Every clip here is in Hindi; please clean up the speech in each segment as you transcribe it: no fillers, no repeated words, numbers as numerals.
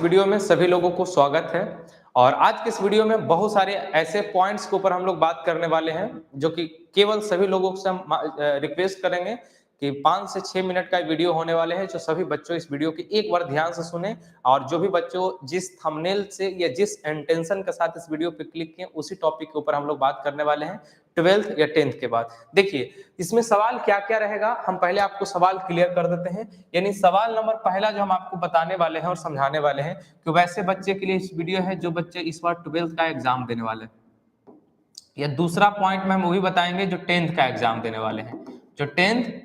वीडियो में सभी लोगों को स्वागत है। और आज के इस वीडियो में बहुत सारे ऐसे पॉइंट्स के ऊपर हम लोग बात करने वाले हैं जो कि केवल सभी लोगों से हम रिक्वेस्ट करेंगे कि 5 से 6 मिनट का वीडियो होने वाले हैं, जो सभी बच्चों इस वीडियो की एक बार ध्यान से सुने। और जो भी बच्चों जिस थंबनेल से या जिस इंटेंशन के साथ इस वीडियो पे क्लिक किए, उसी टॉपिक के ऊपर हम लोग बात करने वाले हैं 12th या 10th के बाद। देखिए इसमें सवाल क्या क्या रहेगा, हम पहले आपको सवाल क्लियर कर देते हैं। यानी सवाल नंबर पहला जो हम आपको बताने वाले हैं और समझाने वाले हैं कि वैसे बच्चे के लिए इस वीडियो है जो बच्चे इस बार 12th का एग्जाम देने वाले हैं। या दूसरा पॉइंट में हम वो भी बताएंगे जो 10th का एग्जाम देने वाले हैं, जो 10th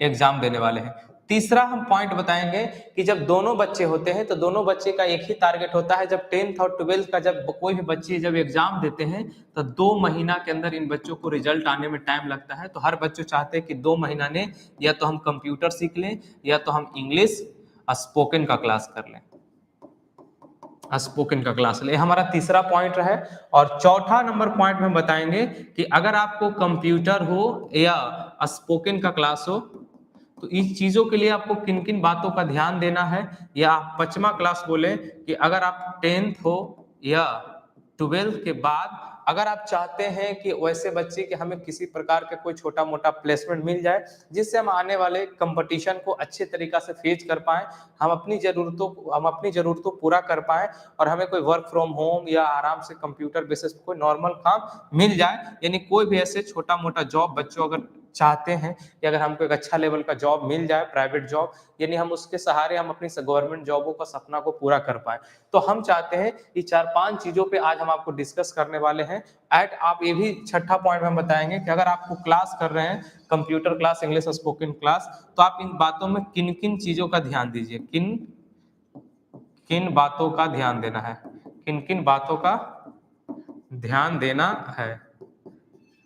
एग्जाम देने वाले हैं। तीसरा हम पॉइंट बताएंगे कि जब दोनों बच्चे होते हैं तो दोनों बच्चे का एक ही टारगेट होता है। जब 10th और 12th का जब कोई भी बच्चे जब एग्जाम देते हैं तो 2 महीना के अंदर इन बच्चों को रिजल्ट आने में टाइम लगता है। तो हर बच्चों चाहते हैं कि 2 महीना ने या तो हम कंप्यूटर सीख लें या तो हम इंग्लिश स्पोकन का क्लास कर लें, स्पोकन का क्लास ले। हमारा तीसरा पॉइंट रहा है। और चौथा नंबर पॉइंट में बताएंगे कि अगर आपको कंप्यूटर हो या स्पोकन का क्लास हो तो इस चीजों के लिए आपको किन किन बातों का ध्यान देना है। या पांचवा क्लास बोले कि अगर आप 10th हो या 12th के बाद अगर आप चाहते हैं कि वैसे बच्चे कि हमें किसी प्रकार का कोई छोटा मोटा प्लेसमेंट मिल जाए जिससे हम आने वाले कंपटीशन को अच्छे तरीका से फेस कर पाए, हम अपनी जरूरतों पूरा कर पाए और हमें कोई वर्क फ्रॉम होम या आराम से कंप्यूटर बेसिस पे कोई नॉर्मल काम मिल जाए। यानी कोई भी ऐसे छोटा मोटा जॉब बच्चों अगर चाहते हैं कि अगर हमको एक अच्छा लेवल का जॉब मिल जाए, प्राइवेट जॉब, यानी हम उसके सहारे हम अपनी गवर्नमेंट जॉबों का सपना को पूरा कर पाए। तो हम चाहते हैं कि 4-5 चीजों पे आज हम आपको डिस्कस करने वाले हैं। एट आप ये भी छठा पॉइंट में हम बताएंगे कि अगर आपको क्लास कर रहे हैं computer class, English spoken class, तो आप इन बातों में किन किन चीजों का ध्यान दीजिए, किन किन बातों का ध्यान देना है, किन किन बातों का ध्यान देना है,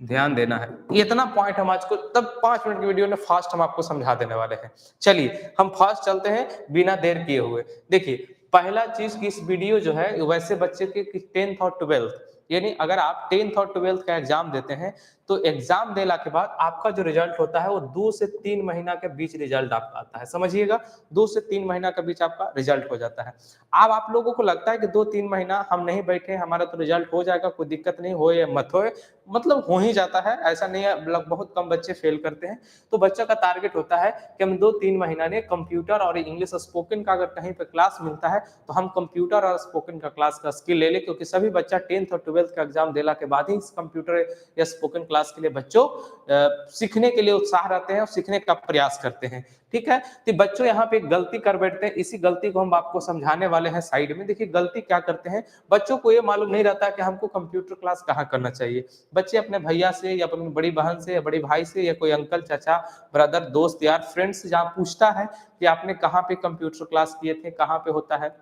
ध्यान देना है। इतना पॉइंट हम आज को तब 5 मिनट की वीडियो में फास्ट हम आपको समझा देने वाले हैं। चलिए हम फास्ट चलते हैं बिना देर किए हुए। देखिए पहला चीज की इस वीडियो जो है वैसे बच्चे के 10th और 12th, यानी अगर आप 10th और 12th का एग्जाम देते हैं तो एग्जाम देने के बाद आपका जो रिजल्ट होता है वो 2 से 3 महीना के बीच रिजल्ट आपका आता है। समझिएगा 2 से 3 महीना के बीच आपका रिजल्ट हो जाता है। अब आप लोगों को लगता है कि 2-3 महीना हम नहीं बैठे, हमारा तो रिजल्ट हो जाएगा, कोई दिक्कत नहीं, हो या मत हो, मतलब हो ही जाता है, ऐसा नहीं है। बहुत कम बच्चे फेल करते हैं। तो बच्चा का टारगेट होता है कि हम 2-3 महीना ने कंप्यूटर और इंग्लिश स्पोकन का अगर कहीं पे क्लास मिलता है तो हम कंप्यूटर और स्पोकन का क्लास का स्किल ले ले, क्योंकि सभी बच्चा 10th और 12th का एग्जाम देला के बाद ही इस कंप्यूटर या स्पोकन क्लास के लिए बच्चों सीखने के लिए उत्साह रहते हैं और सीखने का प्रयास करते हैं। ठीक है, तो बच्चों यहाँ पे गलती कर बैठते हैं, इसी गलती को हम आपको समझाने वाले हैं साइड में। देखिए गलती क्या करते हैं, बच्चों को ये मालूम नहीं रहता कि हमको कंप्यूटर क्लास कहाँ करना चाहिए। बच्चे अपने भैया से या अपनी बड़ी बहन से या बड़ी भाई से या कोई अंकल, चाचा, ब्रदर, दोस्त, यार, फ्रेंड से जहाँ पूछता है कि आपने कहाँ पे कंप्यूटर क्लास किए थे, कहाँ पे होता है।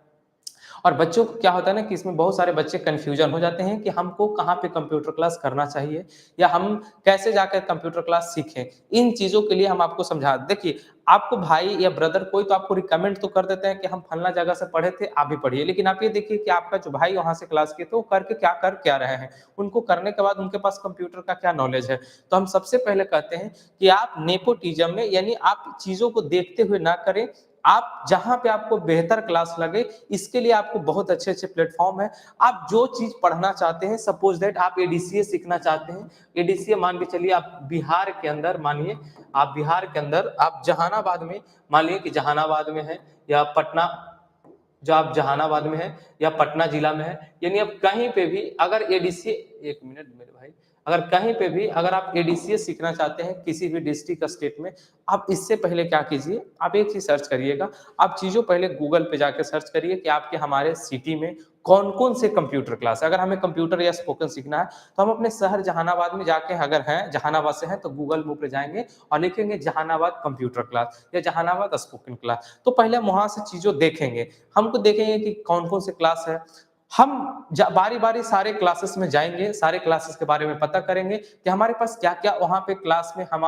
और बच्चों को क्या होता है ना कि इसमें बहुत सारे बच्चे कंफ्यूजन हो जाते हैं कि हमको कहाँ पे कंप्यूटर क्लास करना चाहिए या हम कैसे जाकर कंप्यूटर क्लास सीखें। इन चीजों के लिए हम आपको समझा, देखिए आपको भाई या ब्रदर कोई तो आपको रिकमेंड तो कर देते हैं कि हम फलना जगह से पढ़े थे, आप भी पढ़िए, लेकिन आप ये देखिए कि आपका जो भाई वहां से क्लास किए तो वो करके क्या रहे हैं, उनको करने के बाद उनके पास कंप्यूटर का क्या नॉलेज है। तो हम सबसे पहले कहते हैं कि आप नेपोटिज्म में, यानी आप चीजों को देखते हुए ना करें, आप जहां पे आपको बेहतर क्लास लगे इसके लिए आपको बहुत अच्छे अच्छे प्लेटफॉर्म है। आप जो चीज पढ़ना चाहते हैं, सपोज दैट आप एडीसीए सीखना चाहते हैं, एडीसीए मान के चलिए आप बिहार के अंदर, मानिए आप बिहार के अंदर आप जहानाबाद में, मान लीजिए कि जहानाबाद में है या पटना, जो आप जहानाबाद में है या पटना जिला में है, यानी आप कहीं पे भी अगर एडीसीए, एक मिनट मेरे भाई, अगर कहीं पे भी अगर आप एडीसीए सीखना चाहते हैं किसी भी डिस्ट्रिक्ट स्टेट में, आप इससे पहले क्या कीजिए, आप एक चीज सर्च करिएगा। आप चीजों पहले गूगल पे जाके सर्च करिए कि आपके हमारे सिटी में कौन कौन से कंप्यूटर क्लास है। अगर हमें कंप्यूटर या स्पोकन सीखना है तो हम अपने शहर जहानाबाद में जाके, अगर हैं जहानाबाद से हैं तो गूगल मूव पे जाएंगे और लिखेंगे जहानाबाद कंप्यूटर क्लास या जहानाबाद स्पोकन क्लास। तो पहले हम वहां से चीजों देखेंगे, हमको देखेंगे कि कौन कौन से क्लास है। हम बारी बारी सारे क्लासेस में जाएंगे, सारे क्लासेस के बारे में पता करेंगे कि हमारे पास क्या क्या वहाँ पे क्लास में हम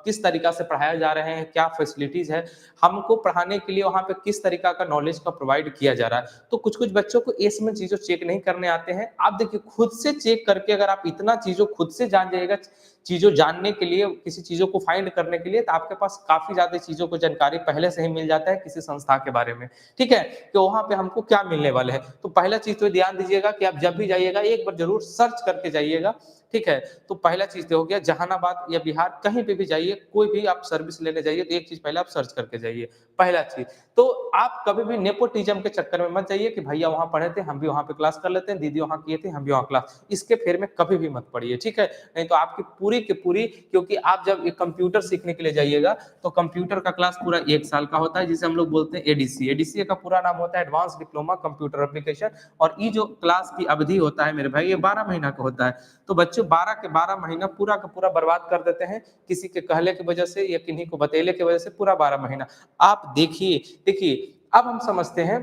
किस तरीका से पढ़ाया जा रहे हैं, क्या फैसिलिटीज है, हमको पढ़ाने के लिए वहाँ पे किस तरीका का नॉलेज का प्रोवाइड किया जा रहा है। तो कुछ कुछ बच्चों को इसमें चीजों चेक नहीं करने आते हैं। आप देखिए खुद से चेक करके अगर आप इतना चीजों खुद से जान जाइएगा, चीज़ों जानने के लिए, किसी चीज़ों को फाइंड करने के लिए, तो आपके पास काफ़ी ज़्यादा चीज़ों को जानकारी पहले से ही मिल जाता है किसी संस्था के बारे में, ठीक है? कि वहाँ पे हमको क्या मिलने वाले हैं। तो पहला चीज़ तो ध्यान दीजिएगा कि आप जब भी जाइएगा एक बार ज़रूर सर्च करके जाइएगा, ठीक है? तो पहला चीज़ तो हो गया, जहानाबाद या बिहार कहीं पे भी जाइए, कोई भी आप सर्विस लेने जाइए तो एक चीज़ पहले आप सर्च करके जाइए, पहला चीज़। तो आप कभी भी नेपोटिज़्म के चक्कर में मत जाइए कि भैया वहाँ पढ़े थे, हम भी वहाँ पे क्लास कर लेते हैं, दीदी वहाँ किए थे, हम भी वहाँ क्लास, इसके फेर में कभी भी मत पड़िए, ठीक है? नहीं तो आपकी पूरी की पूरी, क्योंकि आप जब एक कंप्यूटर सीखने के लिए जाइएगा, तो कंप्यूटर का क्लास पूरा 1 साल का होता है, जिसे हम लोग बोलते हैं एडीसी। एडीसी का पूरा नाम होता है एडवांस डिप्लोमा कंप्यूटर एप्लीकेशन, और ये जो क्लास की अवधि होता है मेरे भाई, ये 12 महीना का होता है। तो बच्चों 12 के 12 महीना पूरा का पूरा बर्बाद कर देते हैं, किसी के कहले की वजह से या किन्हीं को बतेले की वजह से पूरा 12 महीना। आप देखिए, अब हम समझते हैं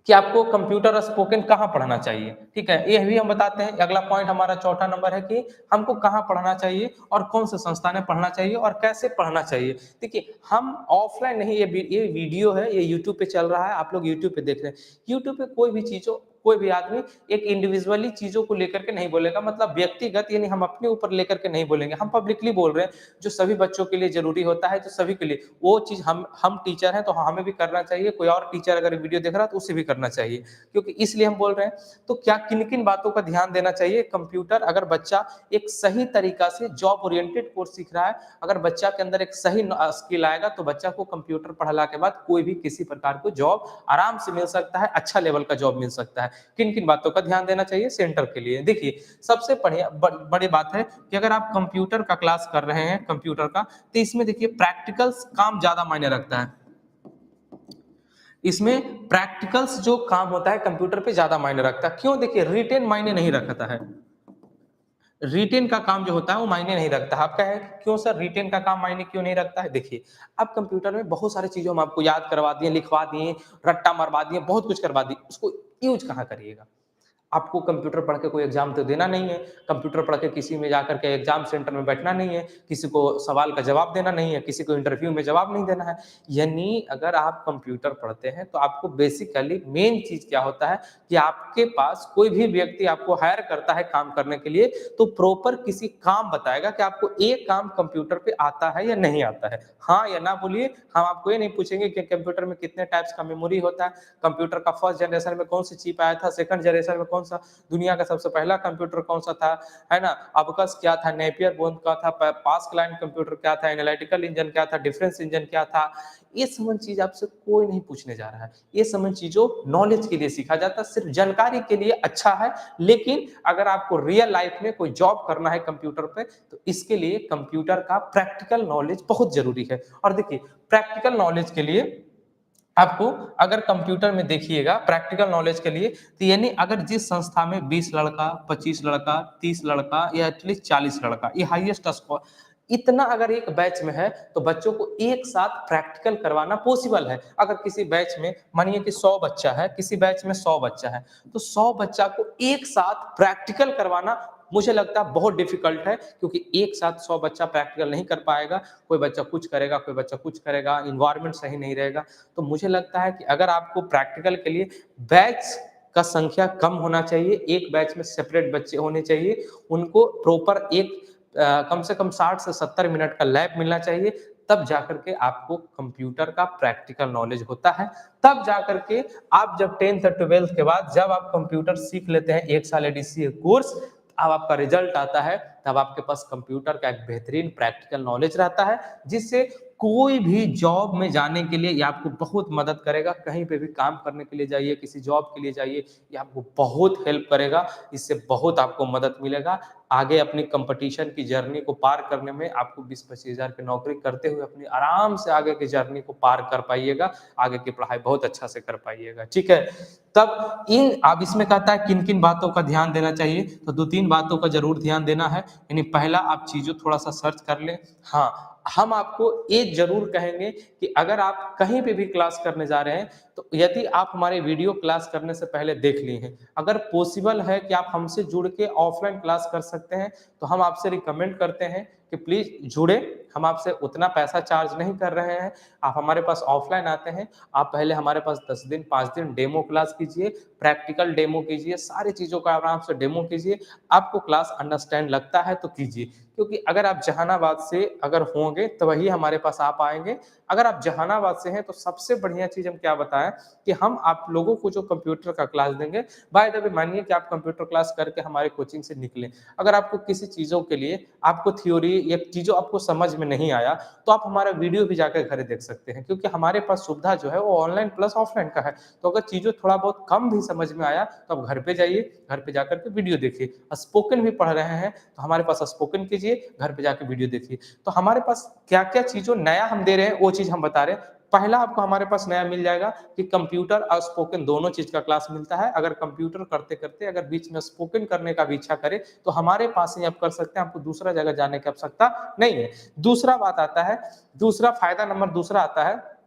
कि आपको कंप्यूटर और स्पोकन कहाँ पढ़ना चाहिए, ठीक है? ये भी हम बताते हैं। अगला पॉइंट हमारा चौथा नंबर है कि हमको कहाँ पढ़ना चाहिए और कौन से संस्थान में पढ़ना चाहिए और कैसे पढ़ना चाहिए। देखिए, हम ऑफलाइन नहीं, ये वीडियो है, ये यूट्यूब पे चल रहा है, आप लोग यूट्यूब पे देख रहे हैं। यूट्यूब पे कोई भी आदमी एक इंडिविजुअली चीज़ों को लेकर के नहीं बोलेगा, मतलब व्यक्तिगत, यानी हम अपने ऊपर लेकर के नहीं बोलेंगे, हम पब्लिकली बोल रहे हैं, जो सभी बच्चों के लिए ज़रूरी होता है, जो सभी के लिए, वो चीज़ हम टीचर हैं, तो हमें भी करना चाहिए, कोई और टीचर अगर वीडियो देख रहा है, तो उसे भी करना चाहिए, क्योंकि इसलिए हम बोल रहे हैं। तो क्या किन-किन बातों का ध्यान देना चाहिए? कंप्यूटर, अगर बच्चा एक सही तरीका से जॉब ओरिएंटेड कोर्स सीख रहा है, अगर बच्चा के अंदर एक सही स्किल आएगा, तो बच्चा को कंप्यूटर पढ़ला के बाद कोई भी किसी प्रकार को जॉब आराम से मिल सकता है, अच्छा लेवल का जॉब मिल सकता है। किन-किन बातों का ध्यान देना चाहिए सेंटर के लिए? देखिए, सबसे बढ़िया बड़ी बात है कि अगर आप कंप्यूटर का क्लास कर रहे हैं कंप्यूटर का, तो इसमें देखिए प्रैक्टिकल्स काम ज़्यादा मायने रखता है। इसमें प्रैक्टिकल्स जो काम होता है कंप्यूटर पे ज़्यादा मायने रखता है। क्यों? देखिए, रिटेन मायने नहीं रखता है। रिटेन का काम जो होता है वो मायने नहीं रखता है। आपका है क्यों सर रिटेन का काम मायने क्यों नहीं रखता है? देखिए, अब कंप्यूटर में बहुत सारी चीज़ें हम आपको याद करवा दिए, लिखवा दिए, रट्टा मरवा दिए, बहुत कुछ करवा दिए, उसको यूज़ कहाँ करिएगा? आपको कंप्यूटर पढ़ के कोई एग्जाम तो देना नहीं है, कंप्यूटर पढ़ के किसी में जाकर के एग्जाम सेंटर में बैठना नहीं है, किसी को सवाल का जवाब देना नहीं है, किसी को इंटरव्यू में जवाब नहीं देना है। यानी अगर आप कंप्यूटर पढ़ते हैं तो आपको बेसिकली मेन चीज़ क्या होता है कि आपके पास कोई भी व्यक्ति आपको हायर करता है काम करने के लिए, तो प्रॉपर किसी काम बताएगा कि आपको ये काम कंप्यूटर पे आता है या नहीं आता है। हाँ या ना बोलिए, हम आपको ये नहीं पूछेंगे कि कंप्यूटर में कितने टाइप्स का मेमोरी होता है, कंप्यूटर का फर्स्ट जनरेशन में कौन सी चिप आया था, सेकंड जनरेशन में कौन सा, दुनिया का सबसे पहला कंप्यूटर कौन सा था, है ना? अबकस क्या था, नेपियर बोन क्या था, पास क्लाइंट कंप्यूटर क्या था, एनालिटिकल इंजन क्या था, डिफरेंस इंजन क्या था, ये सब चीज आपसे कोई नहीं पूछने जा रहा है। ये सब चीजों नॉलेज के लिए सीखा जाता है, सिर्फ जानकारी के लिए अच्छा है, लेकिन अगर आपको रियल लाइफ में कोई जॉब करना है कंप्यूटर पे, तो इसके लिए कंप्यूटर का प्रैक्टिकल नॉलेज बहुत जरूरी है। और देखिए, प्रैक्टिकल नॉलेज के लिए आपको, अगर कंप्यूटर में देखिएगा प्रैक्टिकल नॉलेज के लिए, तो यानी अगर जिस संस्था में 20 लड़का, 25 लड़का, 30 लड़का या एटलीस्ट 40 लड़का, ये हाईएस्ट स्कोर, इतना अगर एक बैच में है, तो बच्चों को एक साथ प्रैक्टिकल करवाना पॉसिबल है। अगर किसी बैच में मानिए कि 100 बच्चा है, किसी बैच में 100 बच्चा है, तो 100 बच्चा को एक साथ प्रैक्टिकल करवाना मुझे लगता है बहुत डिफिकल्ट है, क्योंकि एक साथ 100 बच्चा प्रैक्टिकल नहीं कर पाएगा। कोई बच्चा कुछ करेगा, कोई बच्चा कुछ करेगा, इन्वायरमेंट सही नहीं रहेगा। तो मुझे लगता है कि अगर आपको प्रैक्टिकल के लिए बैच का संख्या कम होना चाहिए, एक बैच में सेपरेट बच्चे होने चाहिए, उनको प्रॉपर कम से कम 60 से 70 मिनट का लैब मिलना चाहिए, तब जाकर के आपको कंप्यूटर का प्रैक्टिकल नॉलेज होता है। तब जाकर के आप जब 10th और 12th के बाद जब आप कंप्यूटर सीख लेते हैं, 1 साल एडीसी कोर्स, अब आपका रिजल्ट आता है, तब आपके पास कंप्यूटर का एक बेहतरीन प्रैक्टिकल नॉलेज रहता है, जिससे कोई भी जॉब में जाने के लिए ये आपको बहुत मदद करेगा। कहीं पे भी काम करने के लिए जाइए, किसी जॉब के लिए जाइए, ये आपको बहुत हेल्प करेगा। इससे बहुत आपको मदद मिलेगा। आगे अपनी कंपटीशन की जर्नी को पार करने में आपको 20-25 हज़ार की नौकरी करते हुए अपनी आराम से आगे की जर्नी को पार कर पाइएगा। आगे की पढ़ाई बहुत अच्छा से कर पाइएगा, ठीक है? तब अब इसमें कहता है किन-किन बातों का ध्यान देना चाहिए, तो 2-3 बातों का ज़रूर ध्यान देना है। यानी पहला, आप चीज़ों थोड़ा-सा सर्च कर लें। हाँ, हम आपको ये ज़रूर कहेंगे कि अगर आप कहीं पे भी क्लास करने जा रहे हैं, तो यदि आप हमारे वीडियो क्लास करने से पहले देख लिए हैं, अगर पॉसिबल है कि आप हमसे जुड़ के ऑफलाइन क्लास कर सकते हैं, तो हम आपसे रिकमेंड करते हैं कि प्लीज़ जुड़ें हम आपसे उतना पैसा चार्ज नहीं कर रहे हैं। आप हमारे पास ऑफलाइन आते हैं, आप पहले हमारे पास 10 दिन 5 दिन डेमो क्लास कीजिए, प्रैक्टिकल डेमो कीजिए, सारी चीज़ों का आराम से डेमो कीजिए। आपको क्लास अंडरस्टैंड लगता है तो कीजिए, क्योंकि अगर आप जहानाबाद से अगर होंगे तो वही हमारे पास आप आएँगे। अगर आप जहानाबाद से हैं तो सबसे बढ़िया चीज़ हम क्या बताएँ कि हम आप लोगों को जो कंप्यूटर का क्लास देंगे, बाय द वे मानिए कि आप कंप्यूटर क्लास करके हमारे कोचिंग से निकले, अगर आपको किसी चीज़ों के लिए आपको थ्योरी या चीज़ों आपको समझ में नहीं आया, तो आप हमारा वीडियो भी जाकर घरे देख सकते हैं, क्योंकि हमारे पास सुविधा जो है वो ऑनलाइन प्लस ऑफलाइन का है। तो अगर चीज़ें थोड़ा बहुत कम भी समझ में आया तो आप घर पे जाइए, घर पे जाकर के वीडियो देखिए। स्पोकन भी पढ़ रहे हैं तो हमारे पास स्पोकन कीजिए, घर पे जाके वीडियो देखिए। तो हमारे पास क्या-क्या चीज़ों नया हम दे रहे हैं वो चीज़ हम बता रहे हैं। पहला आपको हमारे पास नया मिल जाएगा कि कंप्यूटर और स्पोकन दोनों चीज़ का क्लास मिलता है। अगर कंप्यूटर करते-करते अगर बीच में स्पोकन करने का भी इच्छा करे तो हमारे पास ही आप कर सकते हैं, आपको दूसरा जगह जाने की आवश्यकता नहीं है। दूसरा बात आता है, दूसरा फायदा नंबर दूसरा आता है,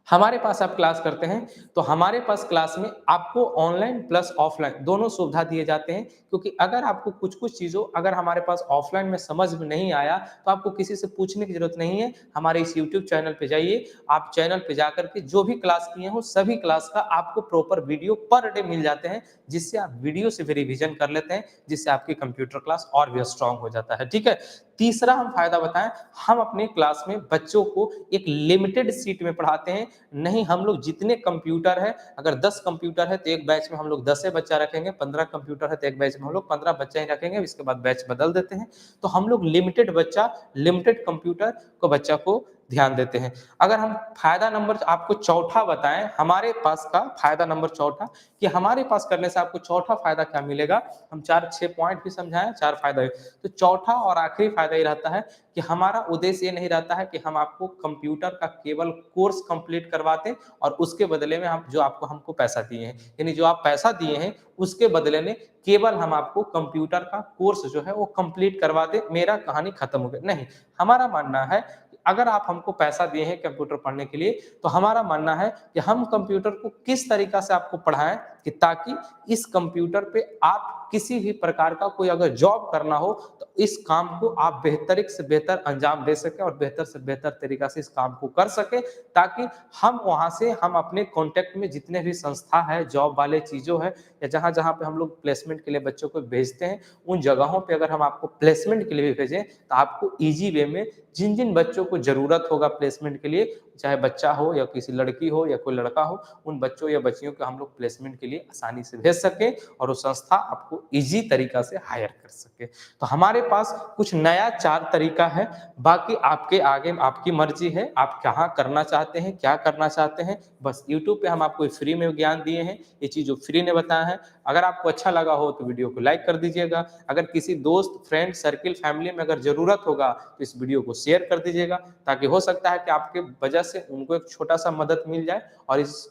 हमारे पास आप क्लास करते हैं, तो हमारे पास क्लास में आपको ऑनलाइन प्लस ऑफलाइन दोनों सुविधा दिए जाते हैं, क्योंकि अगर आपको कुछ-कुछ चीज़ों अगर हमारे पास ऑफलाइन में समझ में नहीं आया, तो आपको किसी से पूछने की ज़रूरत नहीं है। हमारे इस यूट्यूब चैनल पे जाइए, आप चैनल पे जाकर के जो भी क्लास किए हो, सभी क्लास का आपको proper video per day meal जाते हैं, जिससे आप वीडियो से भी रिवीजन कर लेते हैं, जिससे आपकी कंप्यूटर क्लास और भी स्ट्रॉन्ग हो जाता है, ठीक है? तीसरा हम फायदा बताएँ, हम अपने क्लास में बच्चों को एक लिमिटेड सीट में पढ़ाते हैं। नहीं, हम लोग जितने कंप्यूटर है, अगर 10 कंप्यूटर है तो एक बैच में हम लोग 10 बच्चा रखेंगे, 15 कंप्यूटर है तो एक बैच में हम लोग 15 बच्चा ही रखेंगे, इसके बाद बैच बदल देते हैं। तो हम लोग लिमिटेड बच्चा, लिमिटेड कंप्यूटर को बच्चा को ध्यान देते हैं। अगर हम फायदा नंबर आपको चौथा बताएँ, हमारे पास का फायदा नंबर चौथा कि हमारे पास करने से आपको चौथा फायदा क्या मिलेगा, हम 4-6 पॉइंट भी समझाएँ, 4 फायदा। तो चौथा और आखिरी फायदा ये रहता है कि हमारा उद्देश्य ये नहीं रहता है कि हम आपको कंप्यूटर का केवल कोर्स कंप्लीट करवा दें और उसके बदले में हम जो आपको हमको पैसा दिए हैं, यानी जो आप पैसा दिए हैं उसके बदले में केवल हम आपको कंप्यूटर का कोर्स जो है वो कंप्लीट करवा दें, मेरा कहानी खत्म हो गई। नहीं, हमारा मानना है कि अगर आप हमको पैसा दिए हैं कंप्यूटर पढ़ने के लिए, तो हमारा मानना है कि हम कंप्यूटर को किस तरीका से आपको पढ़ाएँ कि ताकि इस कंप्यूटर पे आप किसी भी प्रकार का कोई अगर जॉब करना हो, तो इस काम को आप बेहतरीन से बेहतर अंजाम दे सकें और बेहतर से बेहतर तरीका से इस काम को कर सकें, ताकि हम वहाँ से हम अपने कॉन्टैक्ट में जितने भी संस्था है, जॉब वाले चीज़ों है या जहाँ-जहाँ पे हम लोग प्लेसमेंट के लिए बच्चों को भेजते हैं, उन जगहों पे अगर हम आपको प्लेसमेंट के लिए भी भेजें, तो आपको ईज़ी वे में जिन-जिन बच्चों को ज़रूरत होगा प्लेसमेंट के लिए, चाहे बच्चा हो या किसी लड़की हो या कोई लड़का हो, उन बच्चों या बच्चियों को हम लोग प्लेसमेंट के लिए आसानी से भेज सकें और वो संस्था आपको ईज़ी तरीका से हायर कर सके। तो हमारे पास कुछ नया 4 तरीका है, बाकी आपके आगे आपकी मर्ज़ी है, आप कहाँ करना चाहते हैं, क्या करना चाहते हैं। बस यूट्यूब पे हम आपको फ्री में ज्ञान दिए हैं, ये चीज़ जो फ्री ने बताया है। अगर आपको अच्छा लगा हो तो वीडियो को लाइक कर दीजिएगा। अगर किसी दोस्त, फ्रेंड, सर्किल, फैमिली में अगर ज़रूरत होगा तो इस वीडियो को शेयर कर दीजिएगा, ताकि हो सकता है कि आपके वजह से उनको एक छोटा-सा मदद मिल जाए। और इस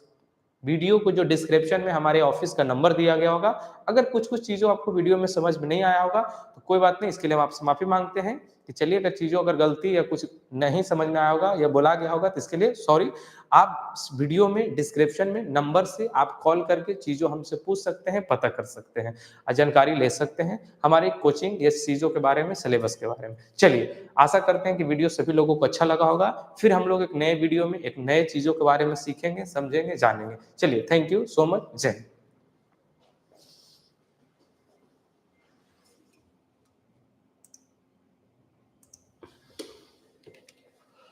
वीडियो को जो डिस्क्रिप्शन में हमारे ऑफिस का नंबर दिया गया होगा, अगर कुछ-कुछ चीज़ों आपको वीडियो में समझ में नहीं आया होगा, तो कोई बात नहीं, इसके लिए हम आपसे माफ़ी माँगते हैं कि चलिए अगर चीज़ों अगर गलती या कुछ नहीं समझ में आया होगा या बोला गया होगा तो इसके लिए सॉरी। आप इस वीडियो में डिस्क्रिप्शन में नंबर से आप कॉल करके चीज़ों हमसे पूछ सकते हैं, पता कर सकते हैं, जानकारी ले सकते हैं हमारी कोचिंग या चीज़ों के बारे में, सिलेबस के बारे में। चलिए, आशा करते हैं कि वीडियो सभी लोगों को अच्छा लगा होगा। फिर हम लोग एक नए वीडियो में एक नए चीज़ों के बारे में सीखेंगे, समझेंगे, जानेंगे। चलिए, थैंक यू सो मच। जय हिंद।